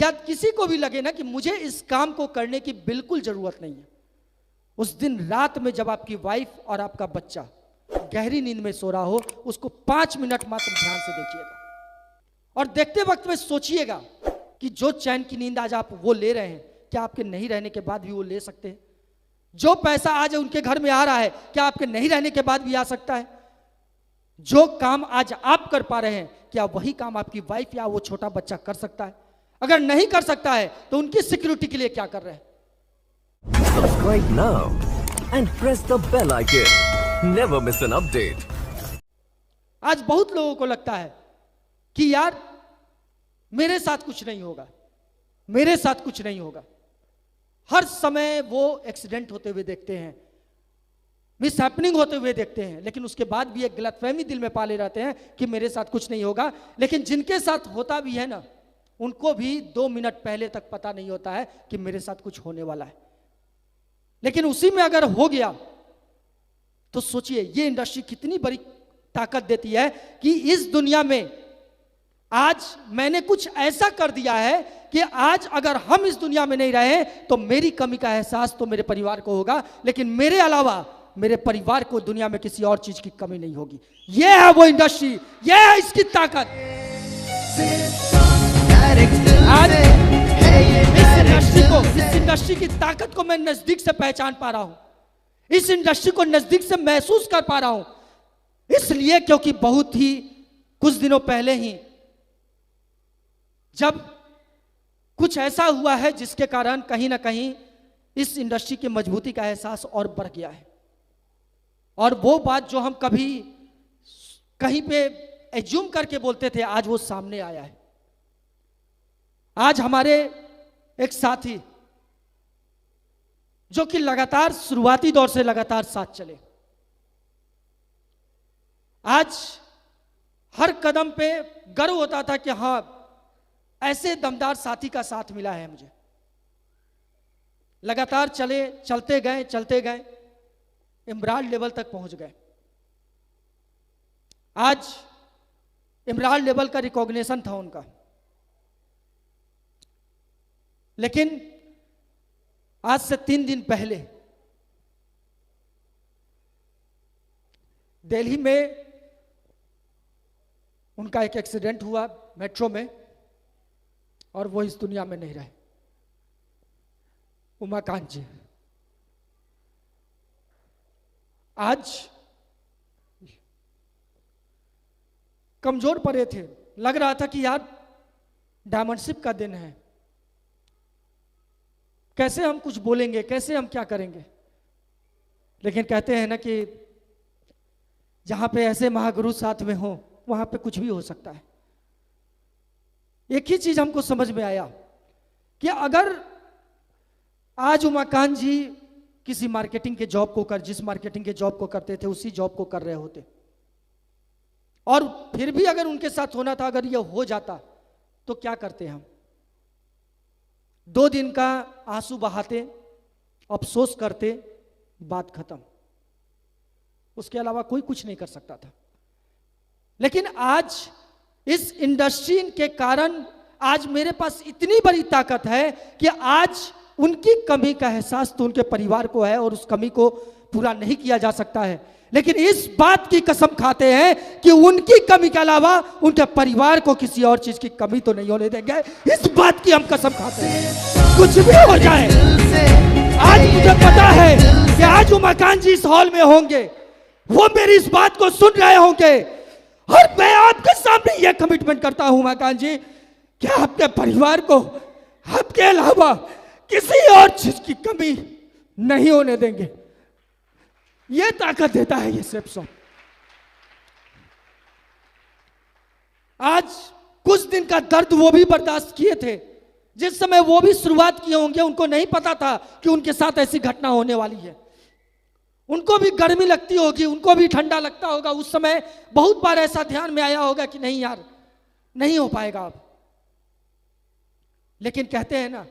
या किसी को भी लगे ना कि मुझे इस काम को करने की बिल्कुल जरूरत नहीं है, उस दिन रात में जब आपकी वाइफ और आपका बच्चा गहरी नींद में सो रहा हो, उसको 5 मिनट मात्र ध्यान से देखिएगा और देखते वक्त में सोचिएगा कि जो चैन की नींद आज आप वो ले रहे हैं, क्या आपके नहीं रहने के बाद भी वो ले सकते हैं? जो पैसा आज उनके घर में आ रहा है, क्या आपके नहीं रहने के बाद भी आ सकता है? जो काम आज आप कर पा रहे हैं, क्या वही काम आपकी वाइफ या वो छोटा बच्चा कर सकता है? अगर नहीं कर सकता है तो उनकी सिक्योरिटी के लिए क्या कर रहे हैं? Subscribe now and press the bell icon. Never miss an update. आज बहुत लोगों को लगता है कि यार मेरे साथ कुछ नहीं होगा, मेरे साथ कुछ नहीं होगा। हर समय वो एक्सीडेंट होते हुए देखते हैं, मिस हैपनिंग होते हुए देखते हैं, लेकिन उसके बाद भी एक गलतफहमी दिल में पाले रहते हैं कि मेरे साथ कुछ नहीं होगा। लेकिन जिनके साथ होता भी है ना, उनको भी 2 मिनट पहले तक पता नहीं होता है कि मेरे साथ कुछ होने वाला है। लेकिन उसी में अगर हो गया तो सोचिए ये इंडस्ट्री कितनी बड़ी ताकत देती है कि इस दुनिया में आज मैंने कुछ ऐसा कर दिया है कि आज अगर हम इस दुनिया में नहीं रहे तो मेरी कमी का एहसास तो मेरे परिवार को होगा, लेकिन मेरे अलावा मेरे परिवार को दुनिया में किसी और चीज की कमी नहीं होगी। यह है वो इंडस्ट्री, यह है इसकी ताकत। आज इस इंडस्ट्री की ताकत को मैं नजदीक से पहचान पा रहा हूं, इस इंडस्ट्री को नजदीक से महसूस कर पा रहा हूं, इसलिए क्योंकि बहुत ही कुछ दिनों पहले ही जब कुछ ऐसा हुआ है जिसके कारण कहीं ना कहीं इस इंडस्ट्री की मजबूती का एहसास और बढ़ गया है। और वो बात जो हम कभी कहीं पे एज्यूम करके बोलते थे, आज वो सामने आया है। आज हमारे एक साथी जो कि लगातार शुरुआती दौर से लगातार साथ चले, आज हर कदम पे गर्व होता था कि हाँ ऐसे दमदार साथी का साथ मिला है मुझे। लगातार चलते गए, इमरान लेवल तक पहुंच गए। आज इमरान लेवल का रिकॉग्निशन था उनका, लेकिन आज से 3 दिन पहले दिल्ली में उनका एक एक्सीडेंट हुआ मेट्रो में और वो इस दुनिया में नहीं रहे। उमाकांत जी आज कमजोर पड़े थे, लग रहा था कि यार डायमंडशिप का दिन है, कैसे हम कुछ बोलेंगे, कैसे हम क्या करेंगे। लेकिन कहते हैं ना कि जहां पे ऐसे महागुरु साथ में हो वहां पे कुछ भी हो सकता है। एक ही चीज हमको समझ में आया कि अगर आज उमाकांत जी किसी मार्केटिंग के जॉब को जिस मार्केटिंग के जॉब को करते थे उसी जॉब को कर रहे होते, और फिर भी अगर उनके साथ होना था, अगर ये हो जाता तो क्या करते हम? 2 दिन का आंसू बहाते, अफसोस करते, बात खत्म। उसके अलावा कोई कुछ नहीं कर सकता था। लेकिन आज इस इंडस्ट्री के कारण आज मेरे पास इतनी बड़ी ताकत है कि आज उनकी कमी का एहसास तो उनके परिवार को है और उस कमी को पूरा नहीं किया जा सकता है, लेकिन इस बात की कसम खाते हैं कि उनकी कमी के अलावा उनके परिवार को किसी और चीज की कमी तो नहीं होने देंगे। इस बात की हम कसम खाते हैं, कुछ भी हो जाए। आज मुझे पता है कि आज उमाकांत जी इस हॉल में होंगे, वो मेरी इस बात को सुन रहे होंगे, और मैं आपके सामने यह कमिटमेंट करता हूं उमाकांत जी कि आपके परिवार को आपके अलावा किसी और चीज की कमी नहीं होने देंगे। यह ताकत देता है ये सेफ सॉन्ग। आज कुछ दिन का दर्द वो भी बर्दाश्त किए थे, जिस समय वो भी शुरुआत किए होंगे, उनको नहीं पता था कि उनके साथ ऐसी घटना होने वाली है। उनको भी गर्मी लगती होगी, उनको भी ठंडा लगता होगा। उस समय बहुत बार ऐसा ध्यान में आया होगा कि नहीं यार नहीं हो पाएगा अब। लेकिन कहते हैं ना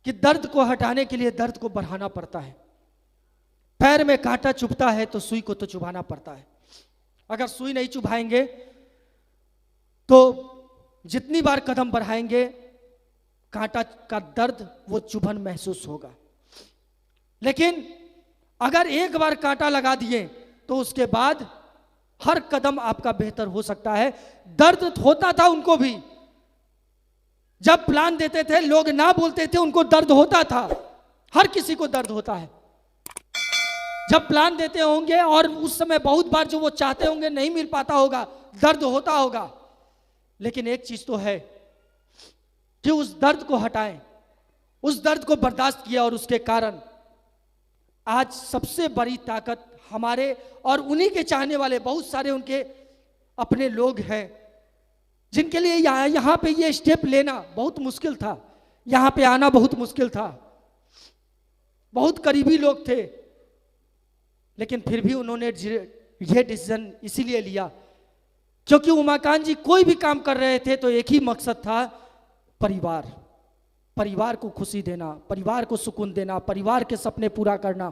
कि दर्द को हटाने के लिए दर्द को बढ़ाना पड़ता है। पैर में कांटा चुभता है तो सुई को तो चुभाना पड़ता है। अगर सुई नहीं चुभाएंगे तो जितनी बार कदम बढ़ाएंगे कांटा का दर्द, वो चुभन महसूस होगा। लेकिन अगर एक बार कांटा लगा दिए तो उसके बाद हर कदम आपका बेहतर हो सकता है। दर्द होता था उनको भी, जब प्लान देते थे लोग ना बोलते थे, उनको दर्द होता था। हर किसी को दर्द होता है जब प्लान देते होंगे, और उस समय बहुत बार जो वो चाहते होंगे नहीं मिल पाता होगा, दर्द होता होगा। लेकिन एक चीज तो है कि उस दर्द को हटाएं, उस दर्द को बर्दाश्त किया, और उसके कारण आज सबसे बड़ी ताकत हमारे और उन्हीं के चाहने वाले बहुत सारे उनके अपने लोग हैं, जिनके लिए यहाँ पे ये स्टेप लेना बहुत मुश्किल था, यहाँ पे आना बहुत मुश्किल था। बहुत करीबी लोग थे, लेकिन फिर भी उन्होंने ये डिसीजन इसीलिए लिया क्योंकि उमाकांत जी कोई भी काम कर रहे थे तो एक ही मकसद था, परिवार। परिवार को खुशी देना, परिवार को सुकून देना, परिवार के सपने पूरा करना।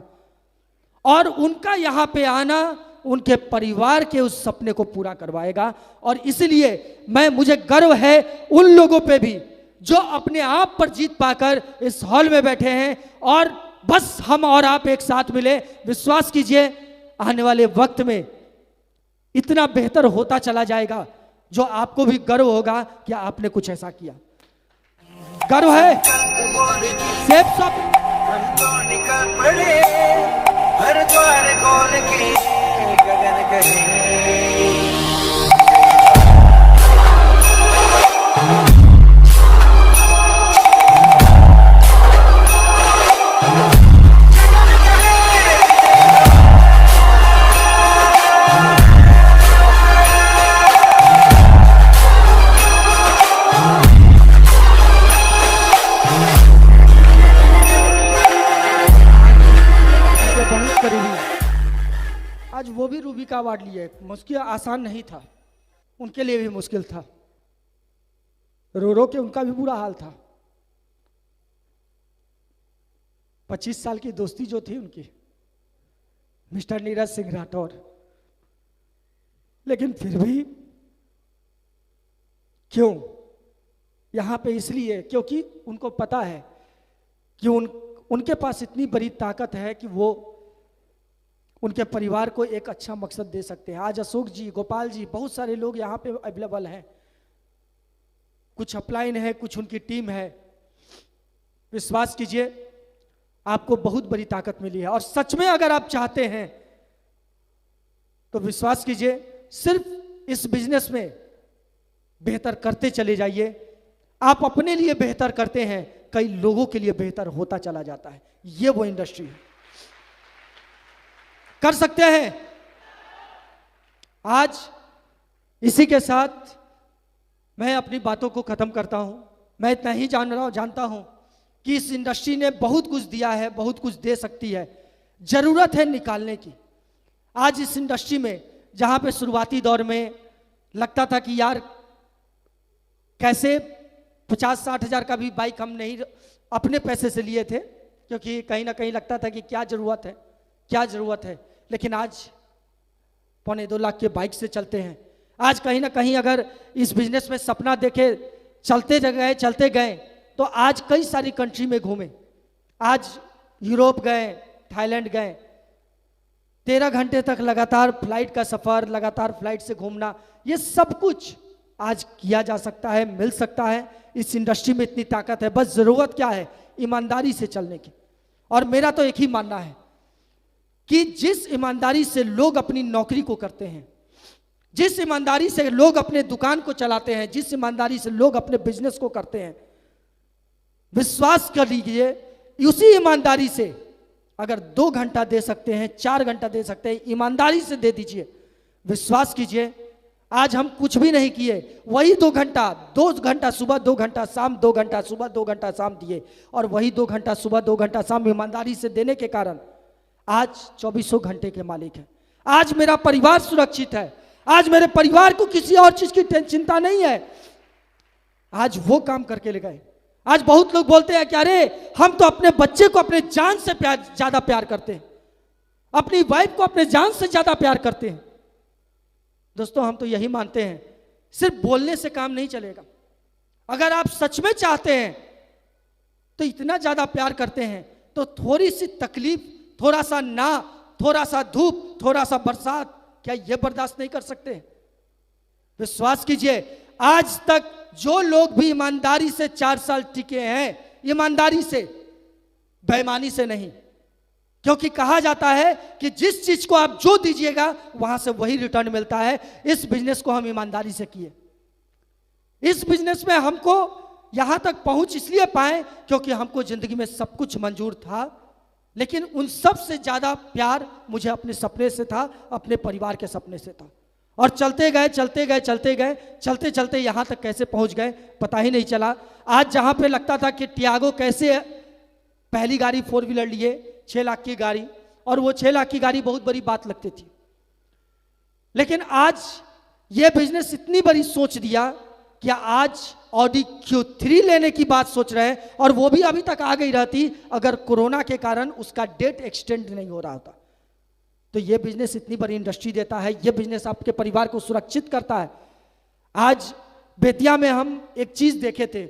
और उनका यहाँ पे आना उनके परिवार के उस सपने को पूरा करवाएगा। और इसलिए मुझे गर्व है उन लोगों पे भी जो अपने आप पर जीत पाकर इस हॉल में बैठे हैं, और बस हम और आप एक साथ मिले। विश्वास कीजिए आने वाले वक्त में इतना बेहतर होता चला जाएगा जो आपको भी गर्व होगा कि आपने कुछ ऐसा किया। गर्व है सेब सब निकल पड़े, हर द्वार खोल के गगन कहे। आज वो भी रूबी का अवार्ड लिए, मुश्किल आसान नहीं था, उनके लिए भी मुश्किल था। रो रो के उनका भी बुरा हाल था। 25 साल की दोस्ती जो थी उनकी मिस्टर नीरज सिंह राठौर, लेकिन फिर भी क्यों यहाँ पे, इसलिए क्योंकि उनको पता है कि उनके पास इतनी बड़ी ताकत है कि वो उनके परिवार को एक अच्छा मकसद दे सकते हैं। आज अशोक जी, गोपाल जी, बहुत सारे लोग यहाँ पे अवेलेबल हैं, कुछ अपलाइन है, कुछ उनकी टीम है। विश्वास कीजिए आपको बहुत बड़ी ताकत मिली है। और सच में अगर आप चाहते हैं तो विश्वास कीजिए सिर्फ इस बिजनेस में बेहतर करते चले जाइए। आप अपने लिए बेहतर करते हैं, कई लोगों के लिए बेहतर होता चला जाता है। ये वो इंडस्ट्री है, कर सकते हैं। आज इसी के साथ मैं अपनी बातों को खत्म करता हूं। मैं इतना ही जानता हूं कि इस इंडस्ट्री ने बहुत कुछ दिया है, बहुत कुछ दे सकती है, जरूरत है निकालने की। आज इस इंडस्ट्री में जहां पे शुरुआती दौर में लगता था कि यार कैसे 50-60 हजार का भी बाइक हम नहीं अपने पैसे से लिए थे, क्योंकि कहीं ना कहीं लगता था कि क्या जरूरत है। लेकिन आज 1.25 लाख के बाइक से चलते हैं। आज कहीं ना कहीं अगर इस बिजनेस में सपना देखे चलते गए तो आज कई सारी कंट्री में घूमे। आज यूरोप गए, थाईलैंड गए, 13 घंटे तक लगातार फ्लाइट का सफर, लगातार फ्लाइट से घूमना, ये सब कुछ आज किया जा सकता है, मिल सकता है। इस इंडस्ट्री में इतनी ताकत है, बस जरूरत क्या है, ईमानदारी से चलने की। और मेरा तो एक ही मानना है कि जिस ईमानदारी से लोग अपनी नौकरी को करते हैं, जिस ईमानदारी से लोग अपने दुकान को चलाते हैं, जिस ईमानदारी से लोग अपने बिजनेस को करते हैं, विश्वास कर लीजिए उसी ईमानदारी से अगर 2 घंटा दे सकते हैं, 4 घंटा दे सकते हैं, ईमानदारी से दे दीजिए। विश्वास कीजिए आज हम कुछ भी नहीं किए, वही 2 घंटा सुबह, 2 घंटा शाम, 2 घंटा सुबह, 2 घंटा शाम दिए, और वही 2 घंटा सुबह, 2 घंटा शाम ईमानदारी से देने के कारण आज 2400 घंटे के मालिक हैं। आज मेरा परिवार सुरक्षित है, आज मेरे परिवार को किसी और चीज की चिंता नहीं है। आज वो काम करके ले गए। आज बहुत लोग बोलते हैं कि अरे हम तो अपने बच्चे को अपने जान से ज्यादा प्यार करते हैं, अपनी वाइफ को अपने जान से ज्यादा प्यार करते हैं। दोस्तों हम तो यही मानते हैं, सिर्फ बोलने से काम नहीं चलेगा। अगर आप सच में चाहते हैं तो इतना ज्यादा प्यार करते हैं, तो थोड़ी सी तकलीफ, थोड़ा सा ना, थोड़ा सा धूप, थोड़ा सा बरसात, क्या ये बर्दाश्त नहीं कर सकते? विश्वास कीजिए, आज तक जो लोग भी ईमानदारी से 4 साल टिके हैं, ईमानदारी से, बेईमानी से नहीं, क्योंकि कहा जाता है कि जिस चीज को आप जो दीजिएगा वहां से वही रिटर्न मिलता है। इस बिजनेस को हम ईमानदारी से किए। इस बिजनेस में हमको यहां तक पहुंच इसलिए पाए क्योंकि हमको जिंदगी में सब कुछ मंजूर था, लेकिन उन सब से ज्यादा प्यार मुझे अपने सपने से था, अपने परिवार के सपने से था। और चलते गए चलते गए चलते गए, चलते चलते यहां तक कैसे पहुंच गए पता ही नहीं चला। आज जहां पे लगता था कि टियागो कैसे, पहली गाड़ी 4 व्हीलर लिए 6 लाख की गाड़ी, और वो 6 लाख की गाड़ी बहुत बड़ी बात लगती थी, लेकिन आज ये बिजनेस इतनी बड़ी सोच दिया कि आज ऑडी Q3 लेने की बात सोच रहे हैं, और वो भी अभी तक आ गई रहती अगर कोरोना के कारण उसका डेट एक्सटेंड नहीं हो रहा होता। तो ये बिजनेस इतनी बड़ी इंडस्ट्री देता है, ये बिजनेस आपके परिवार को सुरक्षित करता है। आज बेतिया में हम एक चीज देखे थे,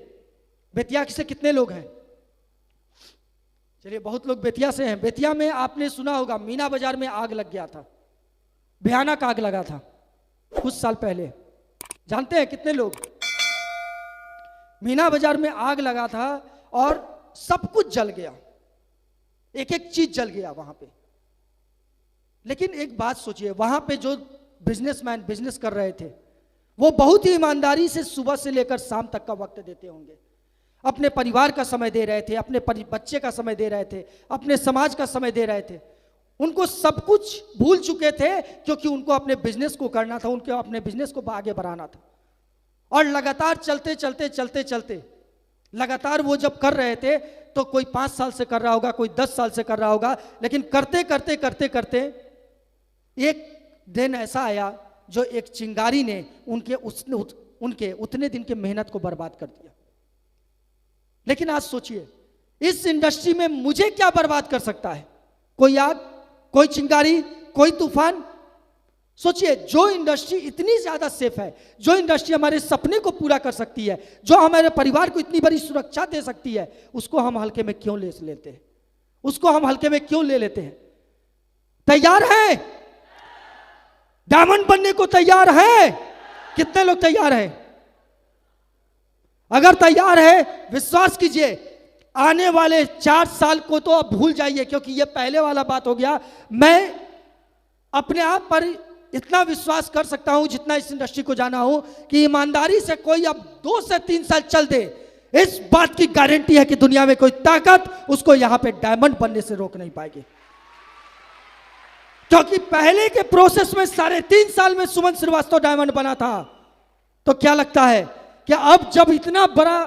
बेतिया से कितने लोग हैं? चलिए, बहुत लोग बेतिया से हैं। बेतिया में आपने सुना होगा मीना बाजार में आग लग गया था, भयानक आग लगा था कुछ साल पहले। जानते हैं कितने लोग? मीना बाजार में आग लगा था और सब कुछ जल गया, एक एक चीज जल गया वहां पे। लेकिन एक बात सोचिए, वहां पे जो बिजनेसमैन बिजनेस कर रहे थे वो बहुत ही ईमानदारी से सुबह से लेकर शाम तक का वक्त देते होंगे, अपने परिवार का समय दे रहे थे, अपने बच्चे का समय दे रहे थे, अपने समाज का समय दे रहे थे। उनको सब कुछ भूल चुके थे क्योंकि उनको अपने बिजनेस को करना था, उनको अपने बिजनेस को आगे बढ़ाना था। और लगातार चलते चलते चलते चलते लगातार वो जब कर रहे थे तो कोई 5 साल से कर रहा होगा, कोई 10 साल से कर रहा होगा, लेकिन करते करते करते करते एक दिन ऐसा आया जो एक चिंगारी ने उनके उतने दिन के मेहनत को बर्बाद कर दिया। लेकिन आज सोचिए, इस इंडस्ट्री में मुझे क्या बर्बाद कर सकता है? कोई आग, कोई चिंगारी, कोई तूफान? सोचिए, जो इंडस्ट्री इतनी ज्यादा सेफ है, जो इंडस्ट्री हमारे सपने को पूरा कर सकती है, जो हमारे परिवार को इतनी बड़ी सुरक्षा दे सकती है, उसको हम हल्के में क्यों ले लेते हैं? उसको हम हल्के में क्यों ले लेते हैं? तैयार हैं? डायमंड बनने को तैयार है? कितने लोग तैयार हैं? अगर तैयार है, विश्वास कीजिए, आने वाले 4 साल को तो अब भूल जाइए, क्योंकि ये पहले वाला बात हो गया। मैं अपने आप पर इतना विश्वास कर सकता हूं, जितना इस इंडस्ट्री को जाना हूं, कि ईमानदारी से कोई अब 2 से 3 साल चल दे, इस बात की गारंटी है कि दुनिया में कोई ताकत उसको यहां पे डायमंड बनने से रोक नहीं पाएगी। क्योंकि पहले के प्रोसेस में 3.5 साल में सुमन श्रीवास्तव डायमंड बना था। तो क्या लगता है कि अब जब इतना बड़ा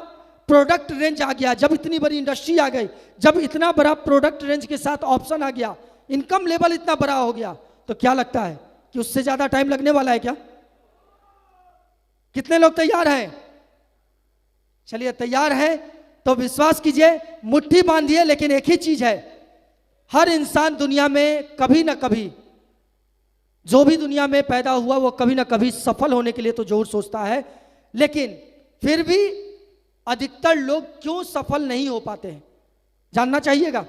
प्रोडक्ट रेंज आ गया, जब इतनी बड़ी इंडस्ट्री आ गई, जब इतना बड़ा प्रोडक्ट रेंज के साथ ऑप्शन आ गया, इनकम लेवल इतना बड़ा हो गया, तो क्या लगता है कि उससे ज्यादा टाइम लगने वाला है क्या? कितने लोग तैयार हैं? चलिए, तैयार हैं तो विश्वास कीजिए, मुट्ठी बांधिए। लेकिन एक ही चीज है, हर इंसान दुनिया में कभी ना कभी, जो भी दुनिया में पैदा हुआ वो कभी ना कभी सफल होने के लिए तो जरूर सोचता है, लेकिन फिर भी अधिकतर लोग क्यों सफल नहीं हो पाते हैं जानना चाहिएगा।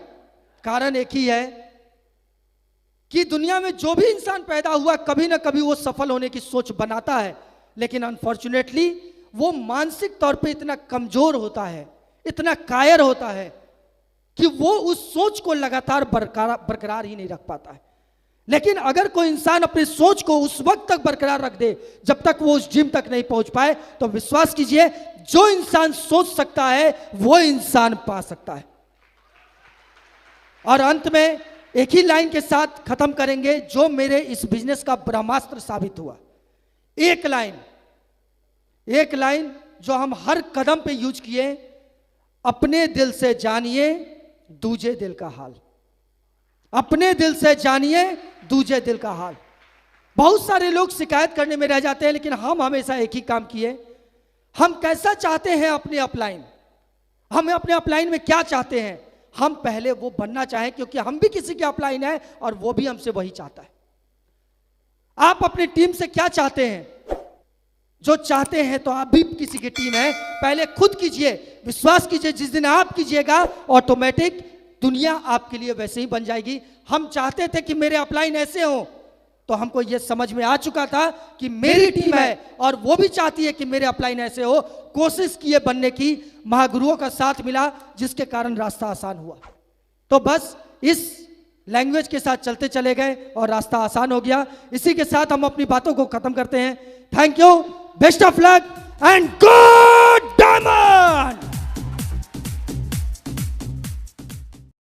कारण एक ही है कि दुनिया में जो भी इंसान पैदा हुआ कभी ना कभी वो सफल होने की सोच बनाता है, लेकिन अनफॉर्चुनेटली वो मानसिक तौर पे इतना कमजोर होता है, इतना कायर होता है कि वो उस सोच को लगातार बरकरार ही नहीं रख पाता है। लेकिन अगर कोई इंसान अपनी सोच को उस वक्त तक बरकरार रख दे जब तक वो उस जिम तक नहीं पहुंच पाए, तो विश्वास कीजिए, जो इंसान सोच सकता है वो इंसान पा सकता है। और अंत में एक ही लाइन के साथ खत्म करेंगे जो मेरे इस बिजनेस का ब्रह्मास्त्र साबित हुआ। एक लाइन जो हम हर कदम पे यूज किए, अपने दिल से जानिए दूजे दिल का हाल। अपने दिल से जानिए दूजे दिल का हाल। बहुत सारे लोग शिकायत करने में रह जाते हैं, लेकिन हम हमेशा एक ही काम किए, हम कैसा चाहते हैं अपने अपलाइन, हम अपने अपलाइन में क्या चाहते हैं, हम पहले वो बनना चाहें, क्योंकि हम भी किसी के अपलाइन है और वो भी हमसे वही चाहता है। आप अपनी टीम से क्या चाहते हैं? जो चाहते हैं तो आप भी किसी की टीम है, पहले खुद कीजिए, विश्वास कीजिए, जिस दिन आप कीजिएगा ऑटोमेटिक दुनिया आपके लिए वैसे ही बन जाएगी। हम चाहते थे कि मेरे अपलाइन ऐसे हो, तो हमको यह समझ में आ चुका था कि मेरी टीम है और वो भी चाहती है कि मेरे अपलाइन ऐसे हो। कोशिश किए बनने की, महागुरुओं का साथ मिला, जिसके कारण रास्ता आसान हुआ। तो बस इस लैंग्वेज के साथ चलते चले गए और रास्ता आसान हो गया। इसी के साथ हम अपनी बातों को खत्म करते हैं। Thank you, best of luck and good